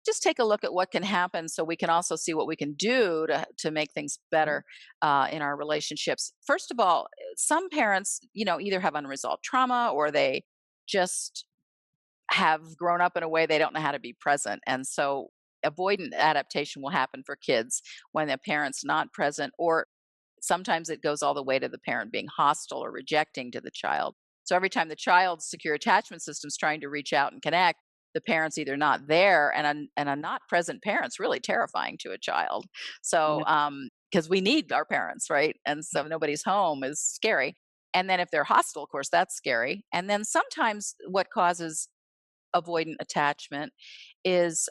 just take a look at what can happen so we can also see what we can do to make things Mhm. better in our relationships. First of all, some parents, either have unresolved trauma or they just have grown up in a way they don't know how to be present. And so avoidant adaptation will happen for kids when the parent's not present, or sometimes it goes all the way to the parent being hostile or rejecting to the child. So every time the child's secure attachment system's trying to reach out and connect, the parent's either not there, and a not present parent's really terrifying to a child. Yeah. So, because we need our parents, right? And so nobody's home is scary. And then if they're hostile, of course, that's scary. And then sometimes what causes avoidant attachment is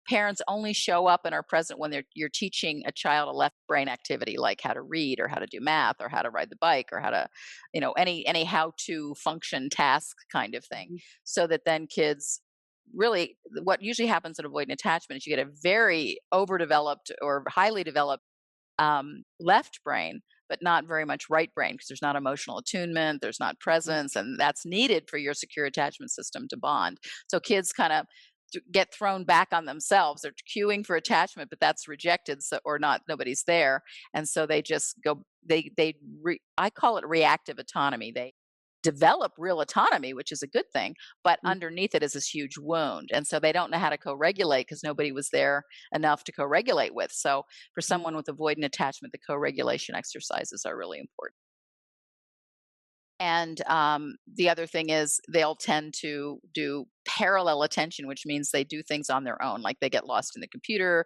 parents only show up and are present when you're teaching a child a left brain activity like how to read or how to do math or how to ride the bike or how to any how to function task kind of thing, Mhm. so that then kids really, what usually happens in avoidant attachment is you get a very overdeveloped or highly developed left brain, but not very much right brain because there's not emotional attunement, there's not presence, and that's needed for your secure attachment system to bond. So kids kind of get thrown back on themselves. They're queuing for attachment, but that's rejected, so, or not, nobody's there, and so they just go. I call it reactive autonomy. They develop real autonomy, which is a good thing, but Mhm. underneath it is this huge wound. And so they don't know how to co regulate because nobody was there enough to co regulate with. So for Mhm. someone with avoidant attachment, the co regulation exercises are really important. And the other thing is they'll tend to do parallel attention, which means they do things on their own. Like they get lost in the computer,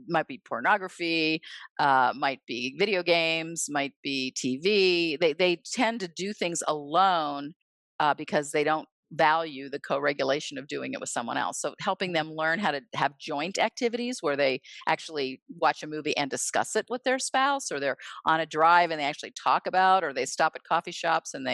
might be pornography, might be video games, might be TV. They tend to do things alone because they don't value the co-regulation of doing it with someone else. So helping them learn how to have joint activities where they actually watch a movie and discuss it with their spouse, or they're on a drive and they actually talk about, or they stop at coffee shops and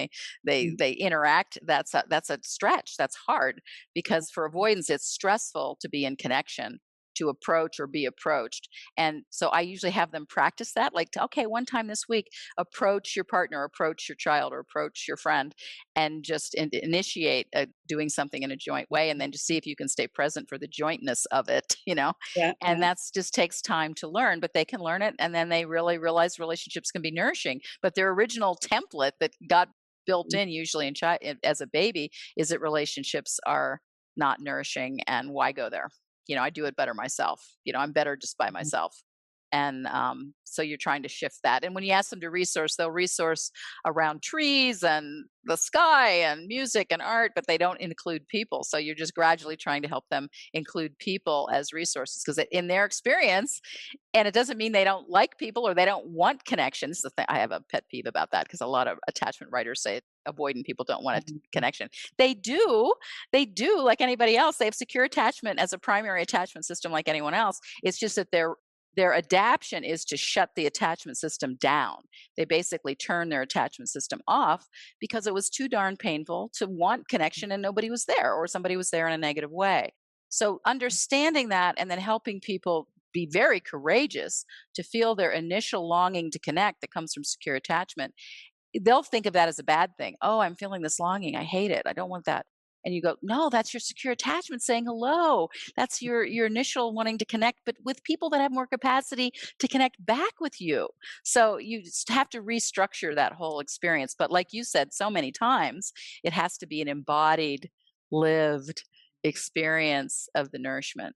Mhm. they interact. That's a stretch. That's hard because for avoidance it's stressful to be in connection, to approach or be approached. And so I usually have them practice that, like, okay, one time this week, approach your partner, approach your child, or approach your friend, and just initiate doing something in a joint way, and then just see if you can stay present for the jointness of it, Yeah, and yeah. that's just takes time to learn, but they can learn it, and then they really realize relationships can be nourishing. But their original template that got built Mhm. in usually as a baby is that relationships are not nourishing, and why go there? I do it better myself. I'm better just by Mhm. myself. And so you're trying to shift that. And when you ask them to resource, they'll resource around trees and the sky and music and art, but they don't include people. So you're just gradually trying to help them include people as resources because in their experience, and it doesn't mean they don't like people or they don't want connections. The thing, I have a pet peeve about that because a lot of attachment writers say avoidant people don't want a Mhm. connection. They do. They do, like anybody else. They have secure attachment as a primary attachment system like anyone else. It's just that their adaptation is to shut the attachment system down. They basically turn their attachment system off because it was too darn painful to want connection and nobody was there, or somebody was there in a negative way. So understanding that and then helping people be very courageous to feel their initial longing to connect that comes from secure attachment, they'll think of that as a bad thing. Oh, I'm feeling this longing. I hate it. I don't want that. And you go, no, that's your secure attachment saying hello. That's your initial wanting to connect, but with people that have more capacity to connect back with you. So you just have to restructure that whole experience. But like you said so many times, it has to be an embodied, lived experience of the nourishment.